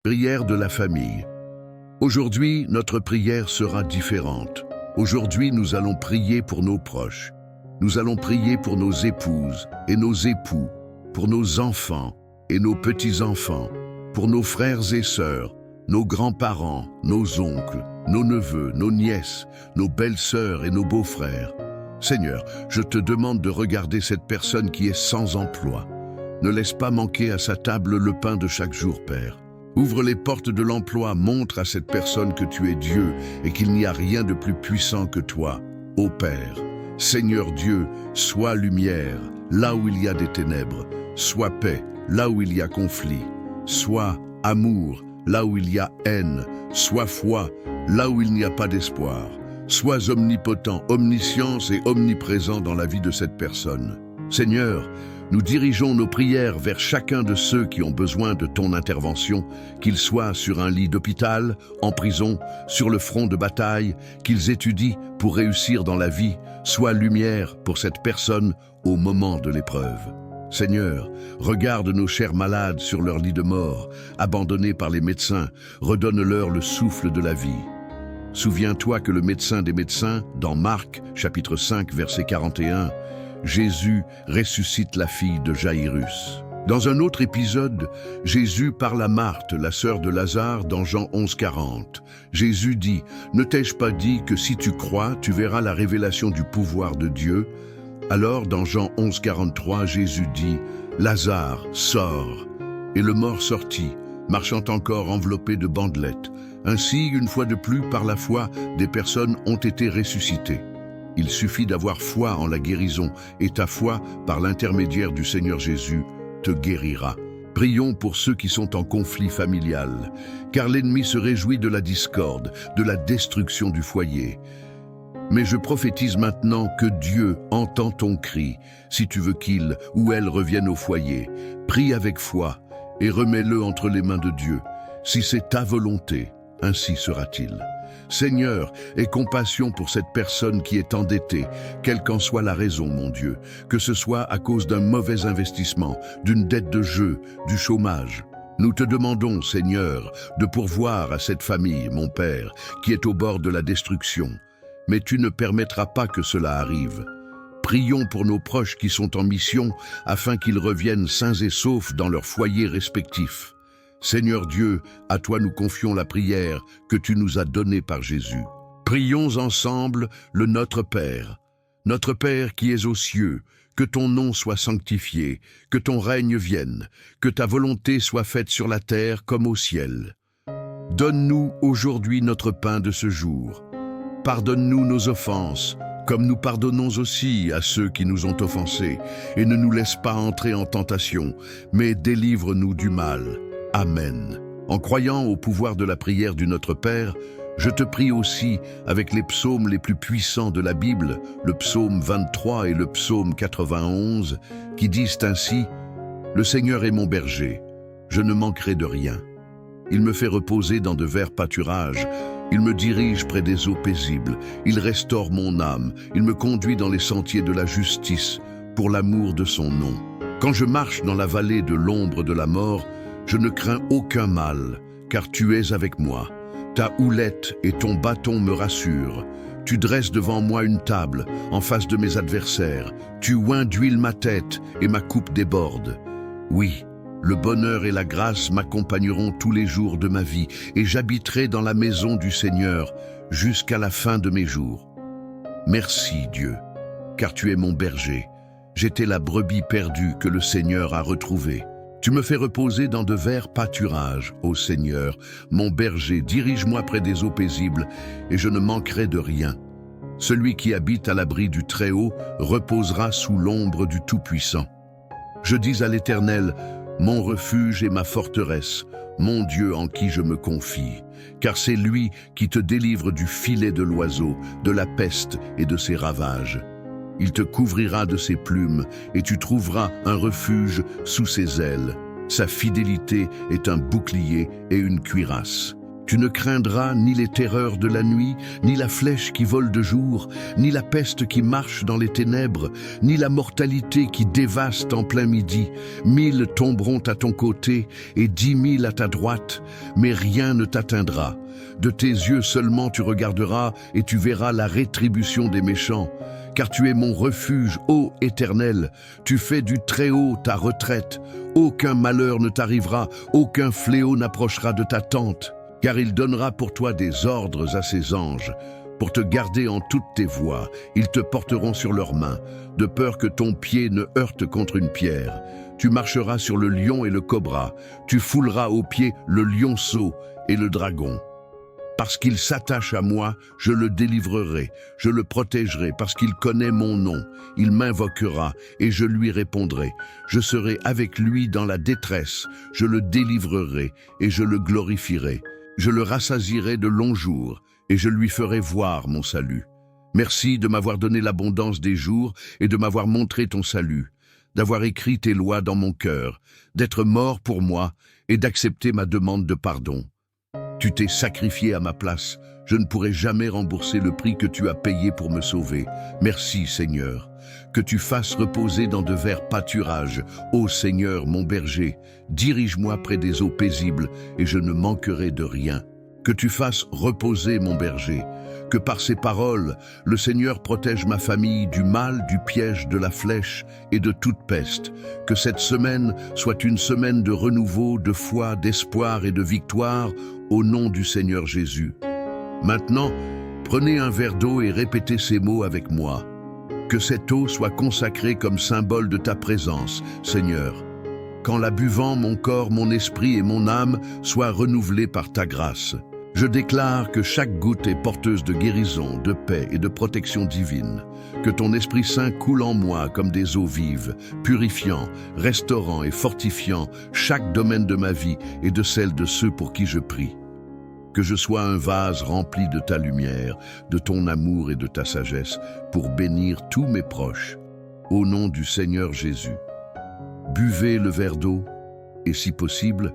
Prière de la famille. Aujourd'hui, notre prière sera différente. Aujourd'hui, nous allons prier pour nos proches. Nous allons prier pour nos épouses et nos époux, pour nos enfants et nos petits-enfants, pour nos frères et sœurs, nos grands-parents, nos oncles, nos neveux, nos nièces, nos belles-sœurs et nos beaux-frères. Seigneur, je te demande de regarder cette personne qui est sans emploi. Ne laisse pas manquer à sa table le pain de chaque jour, Père. Ouvre les portes de l'emploi, montre à cette personne que tu es Dieu et qu'il n'y a rien de plus puissant que toi, ô Père. Seigneur Dieu, sois lumière là où il y a des ténèbres, sois paix là où il y a conflit, sois amour là où il y a haine, sois foi là où il n'y a pas d'espoir, sois omnipotent, omniscience et omniprésent dans la vie de cette personne. Seigneur, nous dirigeons nos prières vers chacun de ceux qui ont besoin de ton intervention, qu'ils soient sur un lit d'hôpital, en prison, sur le front de bataille, qu'ils étudient pour réussir dans la vie, sois lumière pour cette personne au moment de l'épreuve. Seigneur, regarde nos chers malades sur leur lit de mort, abandonnés par les médecins, redonne-leur le souffle de la vie. Souviens-toi que le médecin des médecins, dans Marc, chapitre 5, verset 41, Jésus ressuscite la fille de Jaïrus. Dans un autre épisode, Jésus parle à Marthe, la sœur de Lazare, dans Jean 11, 40. Jésus dit, « Ne t'ai-je pas dit que si tu crois, tu verras la révélation du pouvoir de Dieu ?» Alors, dans Jean 11, 43, Jésus dit, « Lazare, sors !» Et le mort sortit, marchant encore enveloppé de bandelettes. Ainsi, une fois de plus, par la foi, des personnes ont été ressuscitées. Il suffit d'avoir foi en la guérison, et ta foi, par l'intermédiaire du Seigneur Jésus, te guérira. Prions pour ceux qui sont en conflit familial, car l'ennemi se réjouit de la discorde, de la destruction du foyer. Mais je prophétise maintenant que Dieu entend ton cri, si tu veux qu'il ou elle revienne au foyer. Prie avec foi et remets-le entre les mains de Dieu. Si c'est ta volonté, ainsi sera-t-il. Seigneur, aie compassion pour cette personne qui est endettée, quelle qu'en soit la raison, mon Dieu, que ce soit à cause d'un mauvais investissement, d'une dette de jeu, du chômage. Nous te demandons, Seigneur, de pourvoir à cette famille, mon Père, qui est au bord de la destruction. Mais tu ne permettras pas que cela arrive. Prions pour nos proches qui sont en mission, afin qu'ils reviennent sains et saufs dans leurs foyers respectifs. Seigneur Dieu, à toi nous confions la prière que tu nous as donnée par Jésus. Prions ensemble le Notre Père. Notre Père qui es aux cieux, que ton nom soit sanctifié, que ton règne vienne, que ta volonté soit faite sur la terre comme au ciel. Donne-nous aujourd'hui notre pain de ce jour. Pardonne-nous nos offenses, comme nous pardonnons aussi à ceux qui nous ont offensés, et ne nous laisse pas entrer en tentation, mais délivre-nous du mal. Amen. En croyant au pouvoir de la prière du Notre Père, je te prie aussi avec les psaumes les plus puissants de la Bible, le psaume 23 et le psaume 91, qui disent ainsi « Le Seigneur est mon berger, je ne manquerai de rien. Il me fait reposer dans de verts pâturages, il me dirige près des eaux paisibles, il restaure mon âme, il me conduit dans les sentiers de la justice, pour l'amour de son nom. Quand je marche dans la vallée de l'ombre de la mort, je ne crains aucun mal, car tu es avec moi. Ta houlette et ton bâton me rassurent. Tu dresses devant moi une table, en face de mes adversaires. Tu oins d'huile ma tête et ma coupe déborde. Oui, le bonheur et la grâce m'accompagneront tous les jours de ma vie, et j'habiterai dans la maison du Seigneur jusqu'à la fin de mes jours. Merci Dieu, car tu es mon berger. J'étais la brebis perdue que le Seigneur a retrouvée. Tu me fais reposer dans de verts pâturages, ô Seigneur, mon berger, dirige-moi près des eaux paisibles, et je ne manquerai de rien. Celui qui habite à l'abri du Très-Haut reposera sous l'ombre du Tout-Puissant. Je dis à l'Éternel, mon refuge et ma forteresse, mon Dieu en qui je me confie, car c'est lui qui te délivre du filet de l'oiseau, de la peste et de ses ravages. Il te couvrira de ses plumes, et tu trouveras un refuge sous ses ailes. Sa fidélité est un bouclier et une cuirasse. Tu ne craindras ni les terreurs de la nuit, ni la flèche qui vole de jour, ni la peste qui marche dans les ténèbres, ni la mortalité qui dévaste en plein midi. 1000 tomberont à ton côté et 10 000 à ta droite, mais rien ne t'atteindra. De tes yeux seulement tu regarderas et tu verras la rétribution des méchants. Car tu es mon refuge, ô Éternel, tu fais du Très-Haut ta retraite. Aucun malheur ne t'arrivera, aucun fléau n'approchera de ta tente. Car il donnera pour toi des ordres à ses anges, pour te garder en toutes tes voies. Ils te porteront sur leurs mains, de peur que ton pied ne heurte contre une pierre. Tu marcheras sur le lion et le cobra, tu fouleras aux pieds le lionceau et le dragon. Parce qu'il s'attache à moi, je le délivrerai, je le protégerai, parce qu'il connaît mon nom. Il m'invoquera et je lui répondrai. Je serai avec lui dans la détresse, je le délivrerai et je le glorifierai. Je le rassasierai de longs jours et je lui ferai voir mon salut. Merci de m'avoir donné l'abondance des jours et de m'avoir montré ton salut, d'avoir écrit tes lois dans mon cœur, d'être mort pour moi et d'accepter ma demande de pardon. Tu t'es sacrifié à ma place. Je ne pourrai jamais rembourser le prix que tu as payé pour me sauver. Merci, Seigneur. Que tu fasses reposer dans de verts pâturages. Ô Seigneur, mon berger, dirige-moi près des eaux paisibles et je ne manquerai de rien. Que tu fasses reposer mon berger. Que par ces paroles, le Seigneur protège ma famille du mal, du piège, de la flèche et de toute peste. Que cette semaine soit une semaine de renouveau, de foi, d'espoir et de victoire au nom du Seigneur Jésus. Maintenant, prenez un verre d'eau et répétez ces mots avec moi. Que cette eau soit consacrée comme symbole de ta présence, Seigneur. Qu'en la buvant, mon corps, mon esprit et mon âme soient renouvelés par ta grâce. Je déclare que chaque goutte est porteuse de guérison, de paix et de protection divine. Que ton Esprit Saint coule en moi comme des eaux vives, purifiant, restaurant et fortifiant chaque domaine de ma vie et de celle de ceux pour qui je prie. Que je sois un vase rempli de ta lumière, de ton amour et de ta sagesse pour bénir tous mes proches. Au nom du Seigneur Jésus. Buvez le verre d'eau et si possible,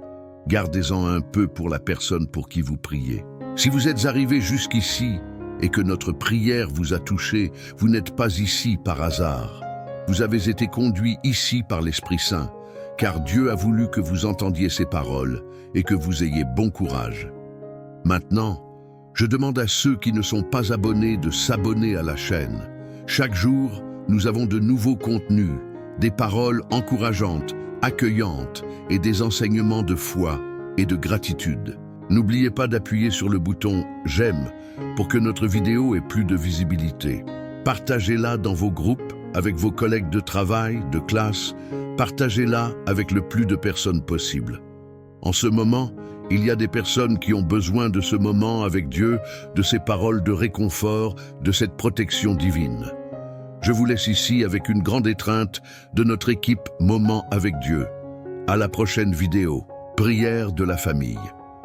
gardez-en un peu pour la personne pour qui vous priez. Si vous êtes arrivé jusqu'ici et que notre prière vous a touché, vous n'êtes pas ici par hasard. Vous avez été conduit ici par l'Esprit Saint, car Dieu a voulu que vous entendiez ses paroles et que vous ayez bon courage. Maintenant, je demande à ceux qui ne sont pas abonnés de s'abonner à la chaîne. Chaque jour, nous avons de nouveaux contenus, des paroles encourageantes, accueillantes et des enseignements de foi et de gratitude. N'oubliez pas d'appuyer sur le bouton « J'aime » pour que notre vidéo ait plus de visibilité. Partagez-la dans vos groupes, avec vos collègues de travail, de classe. Partagez-la avec le plus de personnes possible. En ce moment, il y a des personnes qui ont besoin de ce moment avec Dieu, de ces paroles de réconfort, de cette protection divine. Je vous laisse ici avec une grande étreinte de notre équipe Moment avec Dieu. À la prochaine vidéo. Prière de la famille.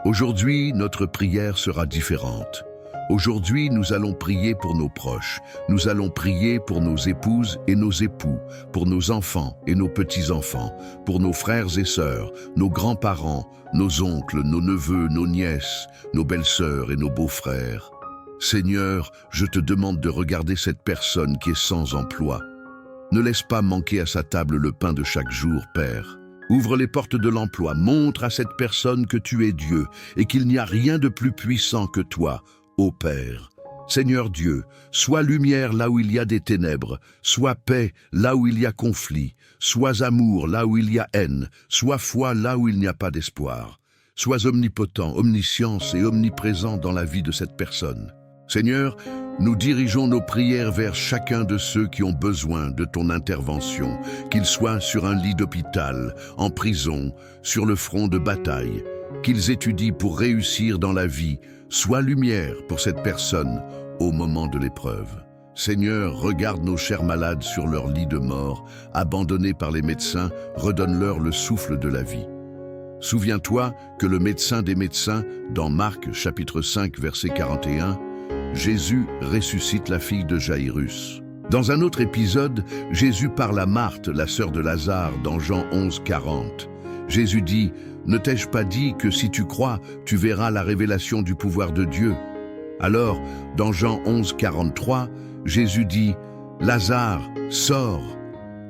Aujourd'hui, notre prière sera différente. Aujourd'hui, nous allons prier pour nos proches. Nous allons prier pour nos épouses et nos époux, pour nos enfants et nos petits-enfants, pour nos frères et sœurs, nos grands-parents, nos oncles, nos neveux, nos nièces, nos belles-sœurs et nos beaux-frères. Seigneur, je te demande de regarder cette personne qui est sans emploi. Ne laisse pas manquer à sa table le pain de chaque jour, Père. Ouvre les portes de l'emploi, montre à cette personne que tu es Dieu et qu'il n'y a rien de plus puissant que toi, ô Père. Seigneur Dieu, sois lumière là où il y a des ténèbres, sois paix là où il y a conflit, sois amour là où il y a haine, sois foi là où il n'y a pas d'espoir. Sois omnipotent, omniscience et omniprésent dans la vie de cette personne. Seigneur, nous dirigeons nos prières vers chacun de ceux qui ont besoin de ton intervention, qu'ils soient sur un lit d'hôpital, en prison, sur le front de bataille, qu'ils étudient pour réussir dans la vie. Sois lumière pour cette personne au moment de l'épreuve. Seigneur, regarde nos chers malades sur leur lit de mort, abandonnés par les médecins, redonne-leur le souffle de la vie. Souviens-toi que le médecin des médecins, dans Marc chapitre 5 verset 41, Jésus ressuscite la fille de Jaïrus. Dans un autre épisode, Jésus parle à Marthe, la sœur de Lazare, dans Jean 11, 40. Jésus dit « Ne t'ai-je pas dit que si tu crois, tu verras la révélation du pouvoir de Dieu? Alors, dans Jean 11, 43, Jésus dit, « Lazare, sors !»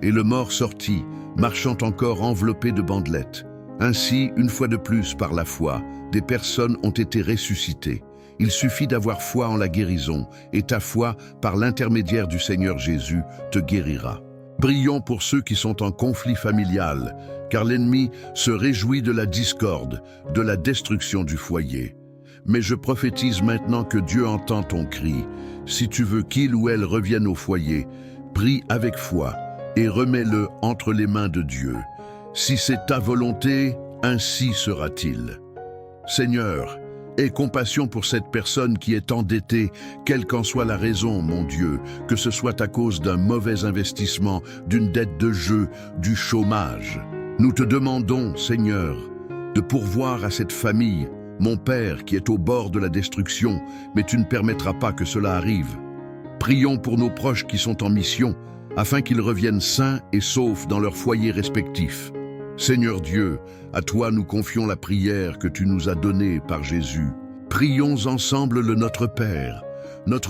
Et le mort sortit, marchant encore enveloppé de bandelettes. Ainsi, une fois de plus, par la foi, des personnes ont été ressuscitées. Il suffit d'avoir foi en la guérison, et ta foi, par l'intermédiaire du Seigneur Jésus, te guérira. Prions pour ceux qui sont en conflit familial, car l'ennemi se réjouit de la discorde, de la destruction du foyer. Mais je prophétise maintenant que Dieu entend ton cri. Si tu veux qu'il ou elle revienne au foyer, prie avec foi et remets-le entre les mains de Dieu. Si c'est ta volonté, ainsi sera-t-il. Seigneur, aie compassion pour cette personne qui est endettée, quelle qu'en soit la raison, mon Dieu, que ce soit à cause d'un mauvais investissement, d'une dette de jeu, du chômage. Nous te demandons, Seigneur, de pourvoir à cette famille, mon Père qui est au bord de la destruction, mais tu ne permettras pas que cela arrive. Prions pour nos proches qui sont en mission, afin qu'ils reviennent sains et saufs dans leurs foyers respectifs. Seigneur Dieu, à toi nous confions la prière que tu nous as donnée par Jésus. Prions ensemble le Notre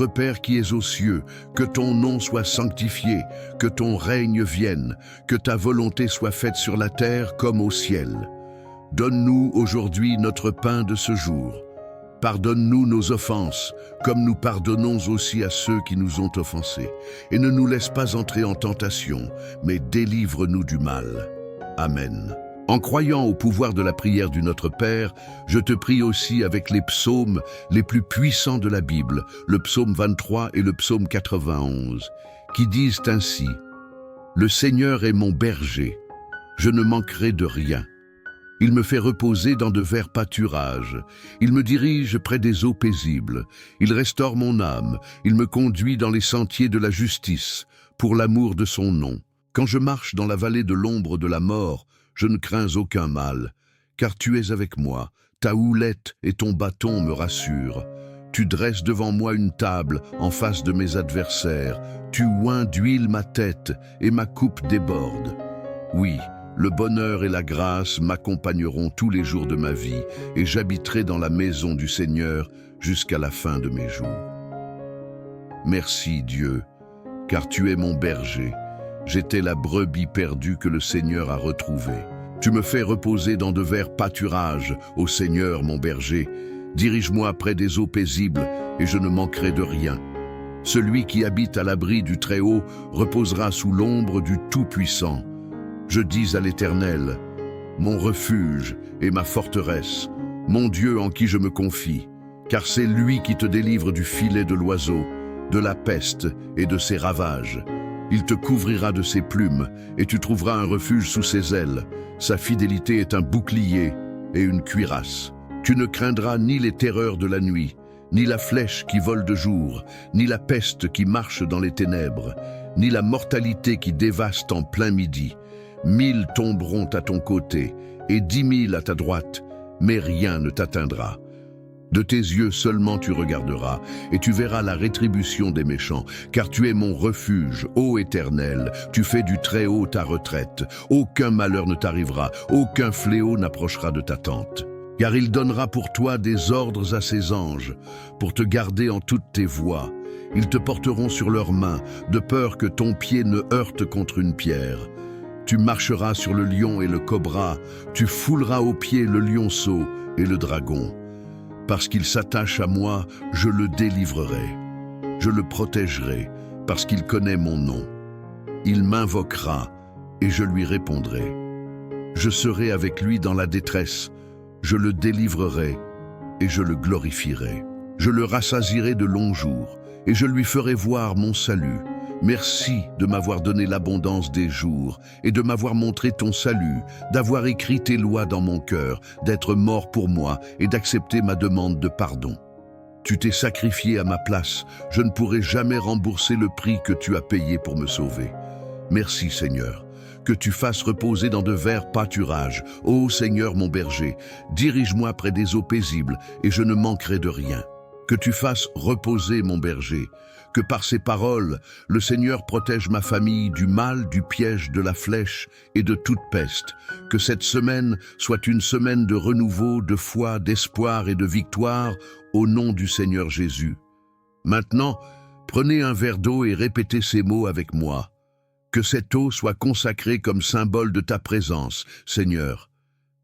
Père qui es aux cieux, que ton nom soit sanctifié, que ton règne vienne, que ta volonté soit faite sur la terre comme au ciel. Donne-nous aujourd'hui notre pain de ce jour. Pardonne-nous nos offenses, comme nous pardonnons aussi à ceux qui nous ont offensés. Et ne nous laisse pas entrer en tentation, mais délivre-nous du mal. Amen. En croyant au pouvoir de la prière du Notre Père, je te prie aussi avec les psaumes les plus puissants de la Bible, le psaume 23 et le psaume 91, qui disent ainsi « Le Seigneur est mon berger, je ne manquerai de rien. Il me fait reposer dans de verts pâturages. Il me dirige près des eaux paisibles. Il restaure mon âme. Il me conduit dans les sentiers de la justice, pour l'amour de son nom. Quand je marche dans la vallée de l'ombre de la mort, je ne crains aucun mal, car tu es avec moi. Ta houlette et ton bâton me rassurent. Tu dresses devant moi une table en face de mes adversaires. Tu oins d'huile ma tête et ma coupe déborde. Oui, le bonheur et la grâce m'accompagneront tous les jours de ma vie, et j'habiterai dans la maison du Seigneur jusqu'à la fin de mes jours. Merci Dieu, car tu es mon berger. J'étais la brebis perdue que le Seigneur a retrouvée. Tu me fais reposer dans de verts pâturages, ô Seigneur mon berger. Dirige-moi près des eaux paisibles, et je ne manquerai de rien. Celui qui habite à l'abri du Très-Haut reposera sous l'ombre du Tout-Puissant. Je dis à l'Éternel, mon refuge et ma forteresse, mon Dieu en qui je me confie, car c'est lui qui te délivre du filet de l'oiseau, de la peste et de ses ravages. Il te couvrira de ses plumes, et tu trouveras un refuge sous ses ailes. Sa fidélité est un bouclier et une cuirasse. Tu ne craindras ni les terreurs de la nuit, ni la flèche qui vole de jour, ni la peste qui marche dans les ténèbres, ni la mortalité qui dévaste en plein midi. 1000 tomberont à ton côté, et 10 000 à ta droite, mais rien ne t'atteindra. De tes yeux seulement tu regarderas, et tu verras la rétribution des méchants, car tu es mon refuge, ô Éternel, tu fais du Très-Haut ta retraite. Aucun malheur ne t'arrivera, aucun fléau n'approchera de ta tente. Car il donnera pour toi des ordres à ses anges, pour te garder en toutes tes voies. Ils te porteront sur leurs mains, de peur que ton pied ne heurte contre une pierre. Tu marcheras sur le lion et le cobra, tu fouleras aux pieds le lionceau et le dragon. Parce qu'il s'attache à moi, je le délivrerai. Je le protégerai, parce qu'il connaît mon nom. Il m'invoquera, et je lui répondrai. Je serai avec lui dans la détresse, je le délivrerai, et je le glorifierai. Je le rassasierai de longs jours, et je lui ferai voir mon salut. Merci de m'avoir donné l'abondance des jours et de m'avoir montré ton salut, d'avoir écrit tes lois dans mon cœur, d'être mort pour moi et d'accepter ma demande de pardon. Tu t'es sacrifié à ma place, je ne pourrai jamais rembourser le prix que tu as payé pour me sauver. Merci Seigneur, que tu fasses reposer dans de verts pâturages. Ô Seigneur mon berger, dirige-moi près des eaux paisibles et je ne manquerai de rien. que tu fasses reposer mon berger, que par ces paroles, le Seigneur protège ma famille du mal, du piège, de la flèche et de toute peste, que cette semaine soit une semaine de renouveau, de foi, d'espoir et de victoire, au nom du Seigneur Jésus. Maintenant, prenez un verre d'eau et répétez ces mots avec moi. Que cette eau soit consacrée comme symbole de ta présence, Seigneur.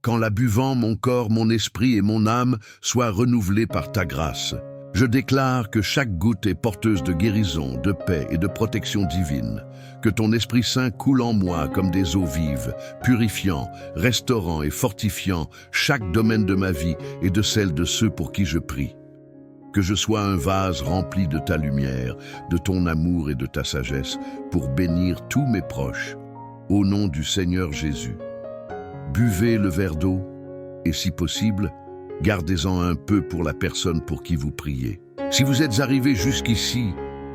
Qu'en la buvant, mon corps, mon esprit et mon âme soient renouvelés par ta grâce. Je déclare que chaque goutte est porteuse de guérison, de paix et de protection divine. Que ton Esprit Saint coule en moi comme des eaux vives, purifiant, restaurant et fortifiant chaque domaine de ma vie et de celle de ceux pour qui je prie. Que je sois un vase rempli de ta lumière, de ton amour et de ta sagesse pour bénir tous mes proches. Au nom du Seigneur Jésus. Buvez le verre d'eau et, si possible, gardez-en un peu pour la personne pour qui vous priez. Si vous êtes arrivé jusqu'ici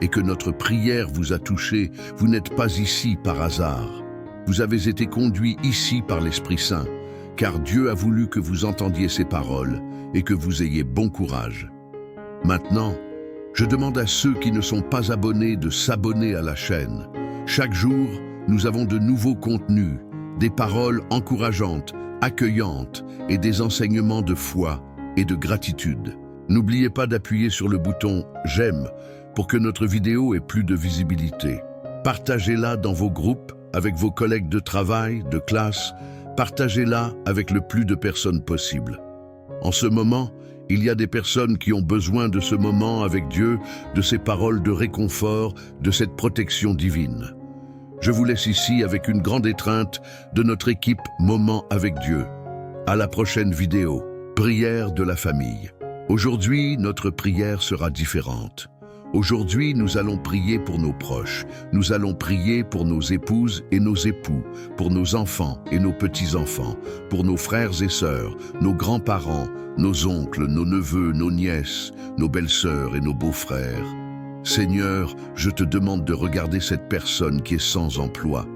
et que notre prière vous a touché, vous n'êtes pas ici par hasard. Vous avez été conduit ici par l'Esprit Saint, car Dieu a voulu que vous entendiez ses paroles et que vous ayez bon courage. Maintenant, je demande à ceux qui ne sont pas abonnés de s'abonner à la chaîne. Chaque jour, nous avons de nouveaux contenus, des paroles encourageantes, accueillantes et des enseignements de foi et de gratitude. N'oubliez pas d'appuyer sur le bouton « J'aime » pour que notre vidéo ait plus de visibilité. Partagez-la dans vos groupes, avec vos collègues de travail, de classe. Partagez-la avec le plus de personnes possible. En ce moment, il y a des personnes qui ont besoin de ce moment avec Dieu, de ces paroles de réconfort, de cette protection divine. Je vous laisse ici avec une grande étreinte de notre équipe Moment avec Dieu. À la prochaine vidéo. Prière de la famille. Aujourd'hui, notre prière sera différente. Aujourd'hui, nous allons prier pour nos proches. Nous allons prier pour nos épouses et nos époux, pour nos enfants et nos petits-enfants, pour nos frères et sœurs, nos grands-parents, nos oncles, nos neveux, nos nièces, nos belles-sœurs et nos beaux-frères. Seigneur, je te demande de regarder cette personne qui est sans emploi.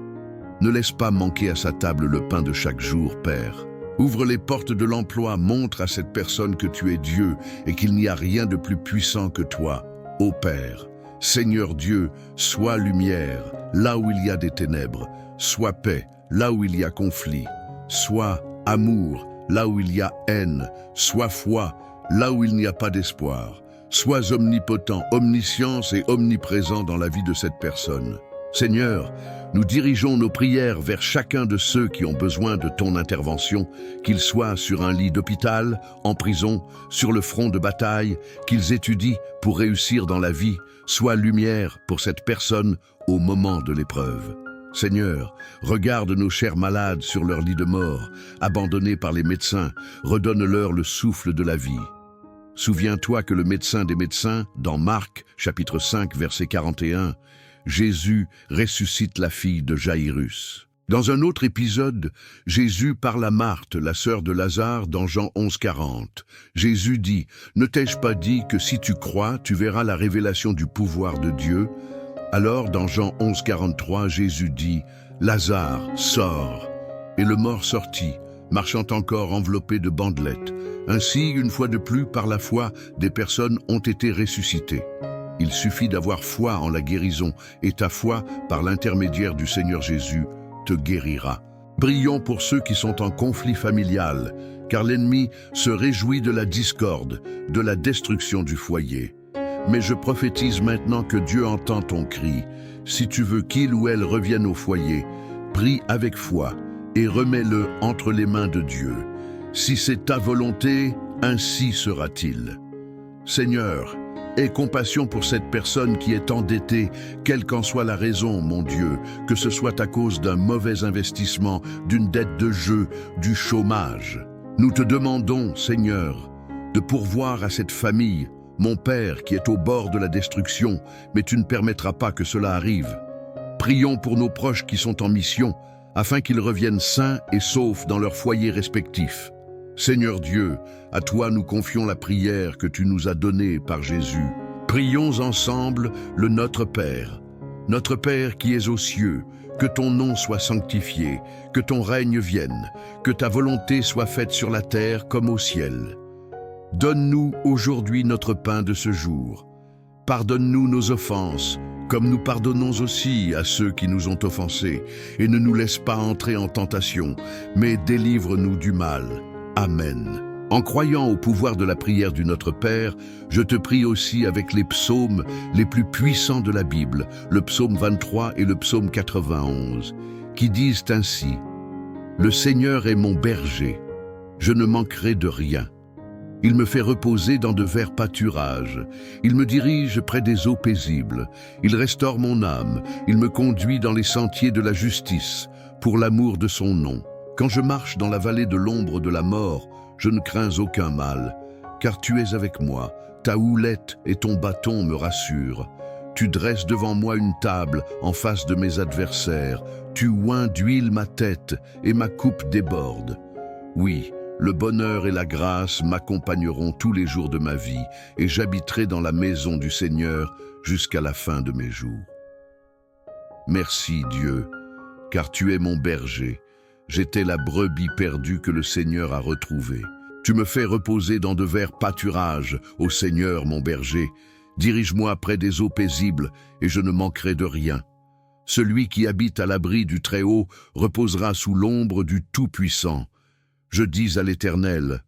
Ne laisse pas manquer à sa table le pain de chaque jour, Père. Ouvre les portes de l'emploi, montre à cette personne que tu es Dieu et qu'il n'y a rien de plus puissant que toi, ô Père. Seigneur Dieu, sois lumière là où il y a des ténèbres, sois paix là où il y a conflit, sois amour là où il y a haine, sois foi là où il n'y a pas d'espoir. Sois omnipotent, omniscience et omniprésent dans la vie de cette personne. Seigneur, nous dirigeons nos prières vers chacun de ceux qui ont besoin de ton intervention, qu'ils soient sur un lit d'hôpital, en prison, sur le front de bataille, qu'ils étudient pour réussir dans la vie, sois lumière pour cette personne au moment de l'épreuve. Seigneur, regarde nos chers malades sur leur lit de mort, abandonnés par les médecins, redonne-leur le souffle de la vie. Souviens-toi que le médecin des médecins, dans Marc, chapitre 5, verset 41, Jésus ressuscite la fille de Jaïrus. Dans un autre épisode, Jésus parle à Marthe, la sœur de Lazare, dans Jean 11, 40. Jésus dit, « Ne t'ai-je pas dit que si tu crois, tu verras la révélation du pouvoir de Dieu ?» Alors, dans Jean 11, 43, Jésus dit, « Lazare, sors !» Et le mort sortit, marchant encore enveloppé de bandelettes. Ainsi, une fois de plus, par la foi, des personnes ont été ressuscitées. Il suffit d'avoir foi en la guérison, et ta foi, par l'intermédiaire du Seigneur Jésus, te guérira. Prions pour ceux qui sont en conflit familial, car l'ennemi se réjouit de la discorde, de la destruction du foyer. Mais je prophétise maintenant que Dieu entend ton cri. Si tu veux qu'il ou elle revienne au foyer, prie avec foi et remets-le entre les mains de Dieu. Si c'est ta volonté, ainsi sera-t-il. Seigneur, aie compassion pour cette personne qui est endettée, quelle qu'en soit la raison, mon Dieu, que ce soit à cause d'un mauvais investissement, d'une dette de jeu, du chômage. Nous te demandons, Seigneur, de pourvoir à cette famille, mon Père qui est au bord de la destruction, mais tu ne permettras pas que cela arrive. Prions pour nos proches qui sont en mission, afin qu'ils reviennent sains et saufs dans leurs foyers respectifs. Seigneur Dieu, à toi nous confions la prière que tu nous as donnée par Jésus. Prions ensemble le Notre Père. Notre Père qui es aux cieux, que ton nom soit sanctifié, que ton règne vienne, que ta volonté soit faite sur la terre comme au ciel. Donne-nous aujourd'hui notre pain de ce jour. Pardonne-nous nos offenses, comme nous pardonnons aussi à ceux qui nous ont offensés, et ne nous laisse pas entrer en tentation, mais délivre-nous du mal. Amen. En croyant au pouvoir de la prière du Notre Père, je te prie aussi avec les psaumes les plus puissants de la Bible, le psaume 23 et le psaume 91, qui disent ainsi: « Le Seigneur est mon berger, je ne manquerai de rien. Il me fait reposer dans de verts pâturages. Il me dirige près des eaux paisibles. Il restaure mon âme. Il me conduit dans les sentiers de la justice, pour l'amour de son nom. Quand je marche dans la vallée de l'ombre de la mort, je ne crains aucun mal, car tu es avec moi. Ta houlette et ton bâton me rassurent. Tu dresses devant moi une table en face de mes adversaires. Tu oins d'huile ma tête et ma coupe déborde. Oui, le bonheur et la grâce m'accompagneront tous les jours de ma vie, et j'habiterai dans la maison du Seigneur jusqu'à la fin de mes jours. Merci Dieu, car tu es mon berger. J'étais la brebis perdue que le Seigneur a retrouvée. Tu me fais reposer dans de verts pâturages, ô Seigneur mon berger. Dirige-moi près des eaux paisibles, et je ne manquerai de rien. Celui qui habite à l'abri du Très-Haut reposera sous l'ombre du Tout-Puissant. Je dis à l'Éternel,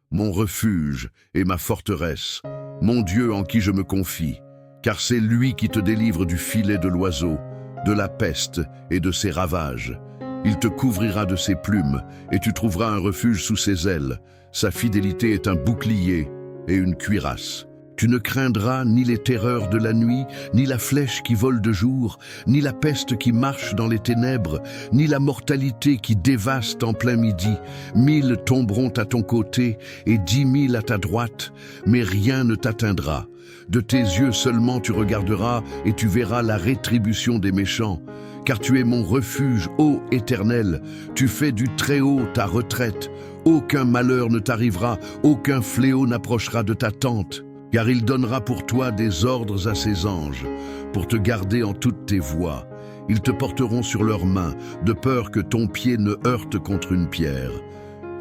mon refuge et ma forteresse, mon Dieu en qui je me confie, car c'est lui qui te délivre du filet de l'oiseau, de la peste et de ses ravages. Il te couvrira de ses plumes, et tu trouveras un refuge sous ses ailes. Sa fidélité est un bouclier et une cuirasse. Tu ne craindras ni les terreurs de la nuit, ni la flèche qui vole de jour, ni la peste qui marche dans les ténèbres, ni la mortalité qui dévaste en plein midi. 1000 tomberont à ton côté et 10 000 à ta droite, mais rien ne t'atteindra. De tes yeux seulement tu regarderas et tu verras la rétribution des méchants. Car tu es mon refuge, ô Éternel, tu fais du Très-Haut ta retraite. Aucun malheur ne t'arrivera, aucun fléau n'approchera de ta tente. Car il donnera pour toi des ordres à ses anges, pour te garder en toutes tes voies. Ils te porteront sur leurs mains, de peur que ton pied ne heurte contre une pierre.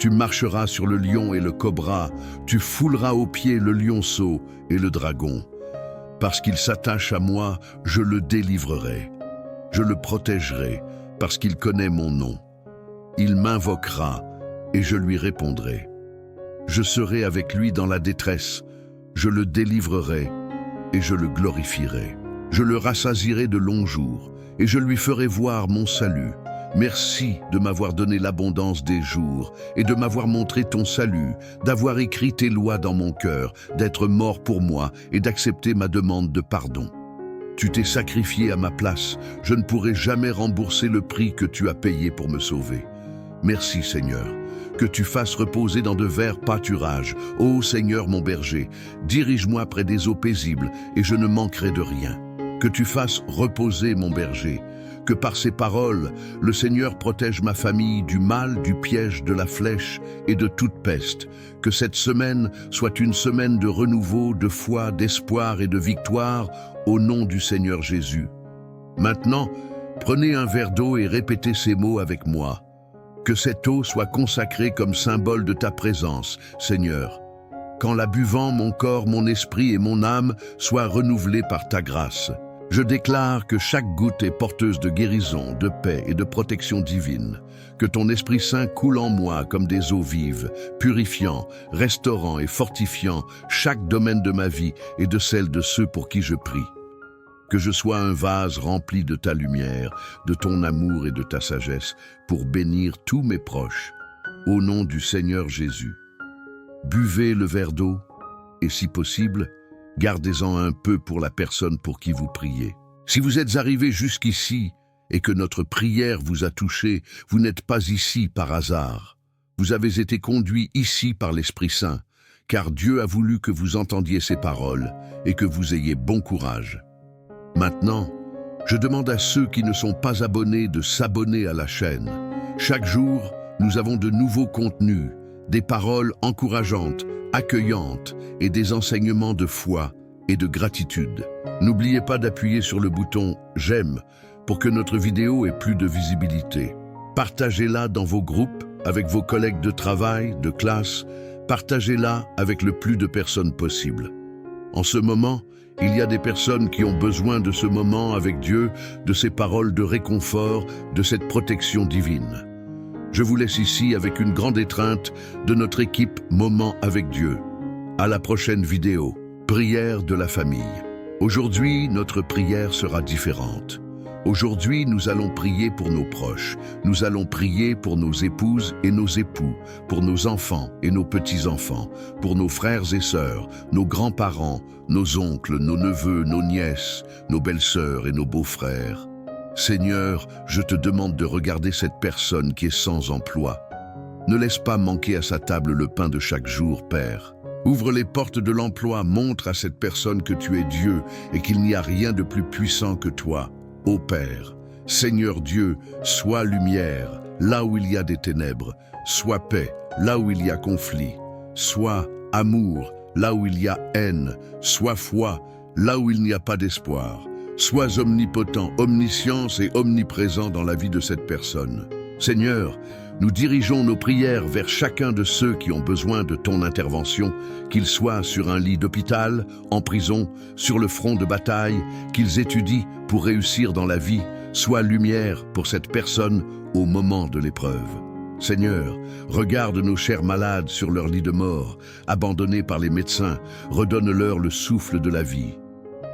Tu marcheras sur le lion et le cobra, tu fouleras aux pieds le lionceau et le dragon. Parce qu'il s'attache à moi, je le délivrerai. Je le protégerai, parce qu'il connaît mon nom. Il m'invoquera, et je lui répondrai. Je serai avec lui dans la détresse. Je le délivrerai et je le glorifierai. Je le rassasierai de longs jours et je lui ferai voir mon salut. Merci de m'avoir donné l'abondance des jours et de m'avoir montré ton salut, d'avoir écrit tes lois dans mon cœur, d'être mort pour moi et d'accepter ma demande de pardon. Tu t'es sacrifié à ma place, je ne pourrai jamais rembourser le prix que tu as payé pour me sauver. Merci Seigneur. Que tu fasses reposer dans de verts pâturages. Ô Seigneur mon berger, dirige-moi près des eaux paisibles et je ne manquerai de rien. Que tu fasses reposer mon berger. Que par ces paroles, le Seigneur protège ma famille du mal, du piège, de la flèche et de toute peste. Que cette semaine soit une semaine de renouveau, de foi, d'espoir et de victoire au nom du Seigneur Jésus. Maintenant, prenez un verre d'eau et répétez ces mots avec moi. Que cette eau soit consacrée comme symbole de ta présence, Seigneur. Qu'en la buvant, mon corps, mon esprit et mon âme soient renouvelés par ta grâce. Je déclare que chaque goutte est porteuse de guérison, de paix et de protection divine. Que ton Esprit Saint coule en moi comme des eaux vives, purifiant, restaurant et fortifiant chaque domaine de ma vie et de celle de ceux pour qui je prie. Que je sois un vase rempli de ta lumière, de ton amour et de ta sagesse, pour bénir tous mes proches. Au nom du Seigneur Jésus. Buvez le verre d'eau, et si possible, gardez-en un peu pour la personne pour qui vous priez. Si vous êtes arrivé jusqu'ici, et que notre prière vous a touché, vous n'êtes pas ici par hasard. Vous avez été conduit ici par l'Esprit Saint, car Dieu a voulu que vous entendiez ses paroles, et que vous ayez bon courage. Maintenant, je demande à ceux qui ne sont pas abonnés de s'abonner à la chaîne. Chaque jour, nous avons de nouveaux contenus, des paroles encourageantes, accueillantes et des enseignements de foi et de gratitude. N'oubliez pas d'appuyer sur le bouton « J'aime » pour que notre vidéo ait plus de visibilité. Partagez-la dans vos groupes, avec vos collègues de travail, de classe, Partagez-la avec le plus de personnes possible. En ce moment, il y a des personnes qui ont besoin de ce moment avec Dieu, de ces paroles de réconfort, de cette protection divine. Je vous laisse ici avec une grande étreinte de notre équipe Moment avec Dieu. À la prochaine vidéo. Prière de la famille. Aujourd'hui, notre prière sera différente. Aujourd'hui, nous allons prier pour nos proches. Nous allons prier pour nos épouses et nos époux, pour nos enfants et nos petits-enfants, pour nos frères et sœurs, nos grands-parents, nos oncles, nos neveux, nos nièces, nos belles-sœurs et nos beaux-frères. Seigneur, je te demande de regarder cette personne qui est sans emploi. Ne laisse pas manquer à sa table le pain de chaque jour, Père. Ouvre les portes de l'emploi, montre à cette personne que tu es Dieu et qu'il n'y a rien de plus puissant que toi. Ô Père, Seigneur Dieu, sois lumière là où il y a des ténèbres, sois paix là où il y a conflit, sois amour là où il y a haine, sois foi là où il n'y a pas d'espoir, sois omnipotent, omniscience et omniprésent dans la vie de cette personne. Seigneur, nous dirigeons nos prières vers chacun de ceux qui ont besoin de ton intervention, qu'ils soient sur un lit d'hôpital, en prison, sur le front de bataille, qu'ils étudient pour réussir dans la vie, sois lumière pour cette personne au moment de l'épreuve. Seigneur, regarde nos chers malades sur leur lit de mort, abandonnés par les médecins, redonne-leur le souffle de la vie.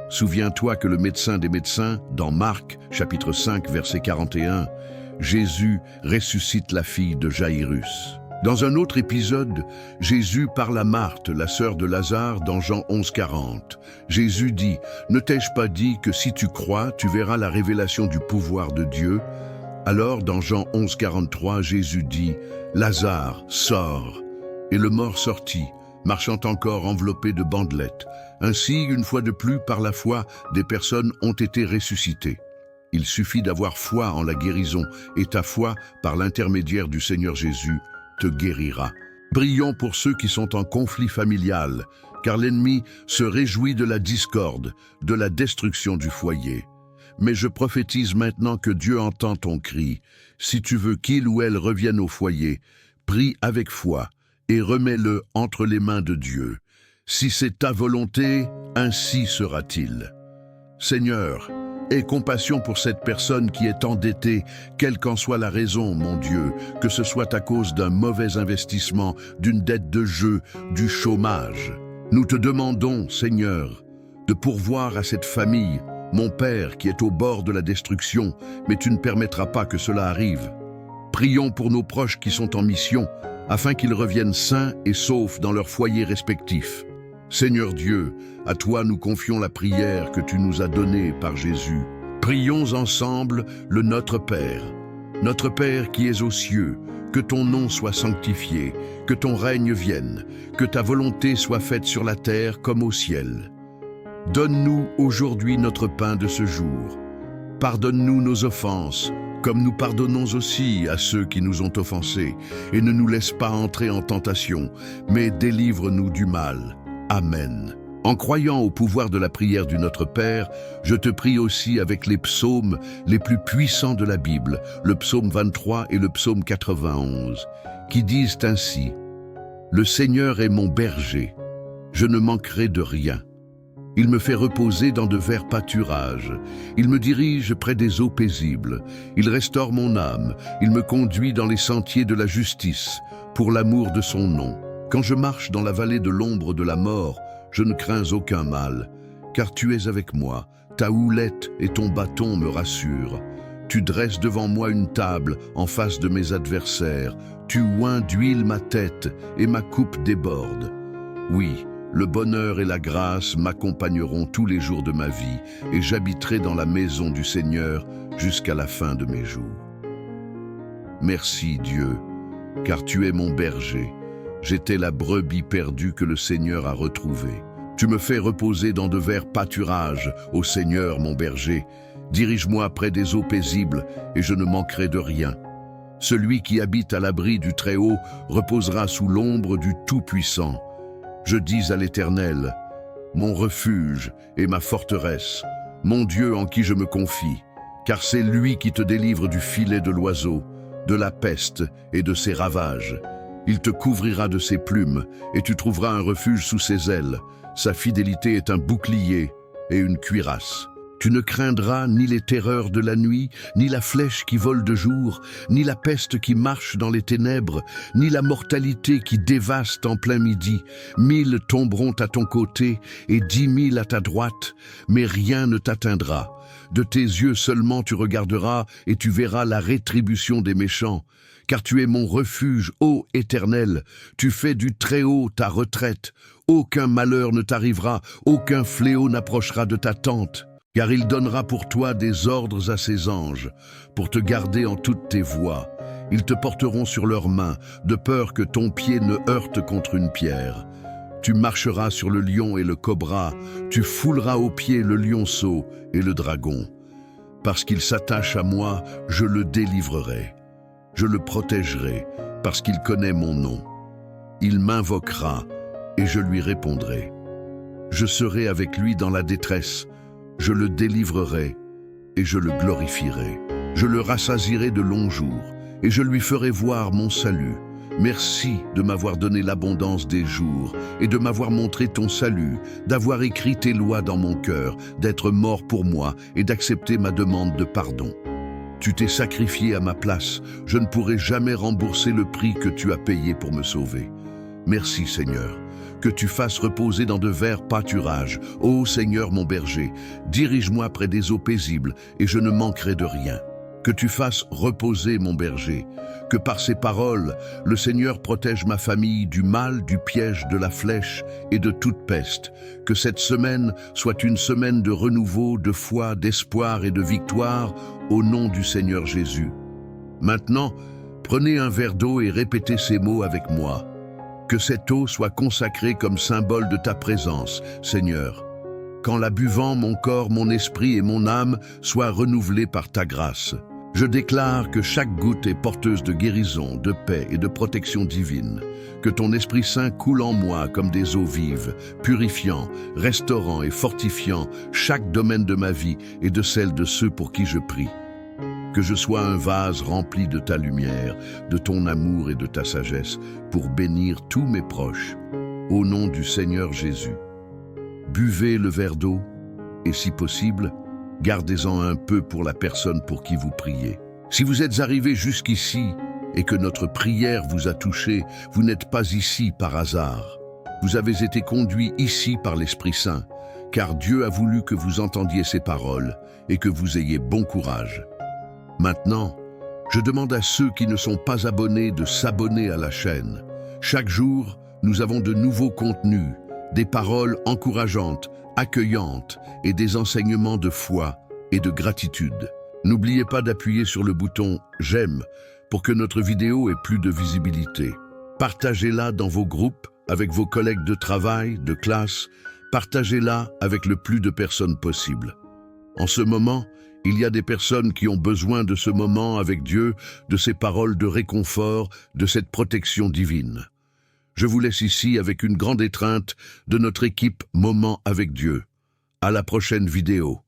Souviens-toi que le médecin des médecins, dans Marc, chapitre 5, verset 41, Jésus ressuscite la fille de Jaïrus. Dans un autre épisode, Jésus parle à Marthe, la sœur de Lazare, dans Jean 11, 40. Jésus dit, « Ne t'ai-je pas dit que si tu crois, tu verras la révélation du pouvoir de Dieu ?» Alors, dans Jean 11, 43, Jésus dit, « Lazare, sors !» Et le mort sortit, marchant encore enveloppé de bandelettes. Ainsi, une fois de plus, par la foi, des personnes ont été ressuscitées. Il suffit d'avoir foi en la guérison, et ta foi, par l'intermédiaire du Seigneur Jésus, te guérira. Prions pour ceux qui sont en conflit familial, car l'ennemi se réjouit de la discorde, de la destruction du foyer. Mais je prophétise maintenant que Dieu entend ton cri. Si tu veux qu'il ou elle revienne au foyer, prie avec foi et remets-le entre les mains de Dieu. Si c'est ta volonté, ainsi sera-t-il. Seigneur, aie compassion pour cette personne qui est endettée, quelle qu'en soit la raison, mon Dieu, que ce soit à cause d'un mauvais investissement, d'une dette de jeu, du chômage. Nous te demandons, Seigneur, de pourvoir à cette famille, mon Père qui est au bord de la destruction, mais tu ne permettras pas que cela arrive. Prions pour nos proches qui sont en mission, afin qu'ils reviennent sains et saufs dans leurs foyers respectifs. Seigneur Dieu, à toi nous confions la prière que tu nous as donnée par Jésus. Prions ensemble le Notre Père. Notre Père qui es aux cieux, que ton nom soit sanctifié, que ton règne vienne, que ta volonté soit faite sur la terre comme au ciel. Donne-nous aujourd'hui notre pain de ce jour. Pardonne-nous nos offenses, comme nous pardonnons aussi à ceux qui nous ont offensés, et ne nous laisse pas entrer en tentation, mais délivre-nous du mal. Amen. En croyant au pouvoir de la prière du Notre Père, je te prie aussi avec les psaumes les plus puissants de la Bible, le psaume 23 et le psaume 91, qui disent ainsi « Le Seigneur est mon berger, je ne manquerai de rien. Il me fait reposer dans de verts pâturages. Il me dirige près des eaux paisibles. Il restaure mon âme. Il me conduit dans les sentiers de la justice, pour l'amour de son nom. Quand je marche dans la vallée de l'ombre de la mort, je ne crains aucun mal, car tu es avec moi. Ta houlette et ton bâton me rassurent. Tu dresses devant moi une table en face de mes adversaires. Tu oins d'huile ma tête et ma coupe déborde. Oui, le bonheur et la grâce m'accompagneront tous les jours de ma vie, et j'habiterai dans la maison du Seigneur jusqu'à la fin de mes jours. Merci Dieu, car tu es mon berger. J'étais la brebis perdue que le Seigneur a retrouvée. Tu me fais reposer dans de verts pâturages, ô Seigneur mon berger. Dirige-moi près des eaux paisibles, et je ne manquerai de rien. Celui qui habite à l'abri du Très-Haut reposera sous l'ombre du Tout-Puissant. Je dis à l'Éternel, mon refuge et ma forteresse, mon Dieu en qui je me confie, car c'est lui qui te délivre du filet de l'oiseau, de la peste et de ses ravages. Il te couvrira de ses plumes, et tu trouveras un refuge sous ses ailes. Sa fidélité est un bouclier et une cuirasse. Tu ne craindras ni les terreurs de la nuit, ni la flèche qui vole de jour, ni la peste qui marche dans les ténèbres, ni la mortalité qui dévaste en plein midi. 1000 tomberont à ton côté et 10 000 à ta droite, mais rien ne t'atteindra. De tes yeux seulement tu regarderas et tu verras la rétribution des méchants. Car tu es mon refuge, ô Éternel, tu fais du Très-Haut ta retraite. Aucun malheur ne t'arrivera, aucun fléau n'approchera de ta tente. Car il donnera pour toi des ordres à ses anges, pour te garder en toutes tes voies. Ils te porteront sur leurs mains, de peur que ton pied ne heurte contre une pierre. Tu marcheras sur le lion et le cobra, tu fouleras aux pieds le lionceau et le dragon. Parce qu'il s'attache à moi, je le délivrerai. Je le protégerai, parce qu'il connaît mon nom. Il m'invoquera, et je lui répondrai. Je serai avec lui dans la détresse. Je le délivrerai et je le glorifierai. Je le rassasierai de longs jours et je lui ferai voir mon salut. Merci de m'avoir donné l'abondance des jours et de m'avoir montré ton salut, d'avoir écrit tes lois dans mon cœur, d'être mort pour moi et d'accepter ma demande de pardon. Tu t'es sacrifié à ma place. Je ne pourrai jamais rembourser le prix que tu as payé pour me sauver. Merci Seigneur. Que tu fasses reposer dans de verts pâturages. Ô Seigneur mon berger, dirige-moi près des eaux paisibles, et je ne manquerai de rien. Que tu fasses reposer mon berger. Que par ces paroles, le Seigneur protège ma famille du mal, du piège, de la flèche et de toute peste. Que cette semaine soit une semaine de renouveau, de foi, d'espoir et de victoire, au nom du Seigneur Jésus. Maintenant, prenez un verre d'eau et répétez ces mots avec moi. Que cette eau soit consacrée comme symbole de ta présence, Seigneur. Qu'en la buvant, mon corps, mon esprit et mon âme soient renouvelés par ta grâce. Je déclare que chaque goutte est porteuse de guérison, de paix et de protection divine. Que ton Esprit Saint coule en moi comme des eaux vives, purifiant, restaurant et fortifiant chaque domaine de ma vie et de celle de ceux pour qui je prie. Que je sois un vase rempli de ta lumière, de ton amour et de ta sagesse, pour bénir tous mes proches. Au nom du Seigneur Jésus. Buvez le verre d'eau, et si possible, gardez-en un peu pour la personne pour qui vous priez. Si vous êtes arrivé jusqu'ici, et que notre prière vous a touché, vous n'êtes pas ici par hasard. Vous avez été conduit ici par l'Esprit Saint, car Dieu a voulu que vous entendiez ses paroles, et que vous ayez bon courage. Maintenant, je demande à ceux qui ne sont pas abonnés de s'abonner à la chaîne. Chaque jour, nous avons de nouveaux contenus, des paroles encourageantes, accueillantes et des enseignements de foi et de gratitude. N'oubliez pas d'appuyer sur le bouton « J'aime » pour que notre vidéo ait plus de visibilité. Partagez-la dans vos groupes, avec vos collègues de travail, de classe. Partagez-la avec le plus de personnes possible. En ce moment, il y a des personnes qui ont besoin de ce moment avec Dieu, de ces paroles de réconfort, de cette protection divine. Je vous laisse ici avec une grande étreinte de notre équipe Moment avec Dieu. À la prochaine vidéo.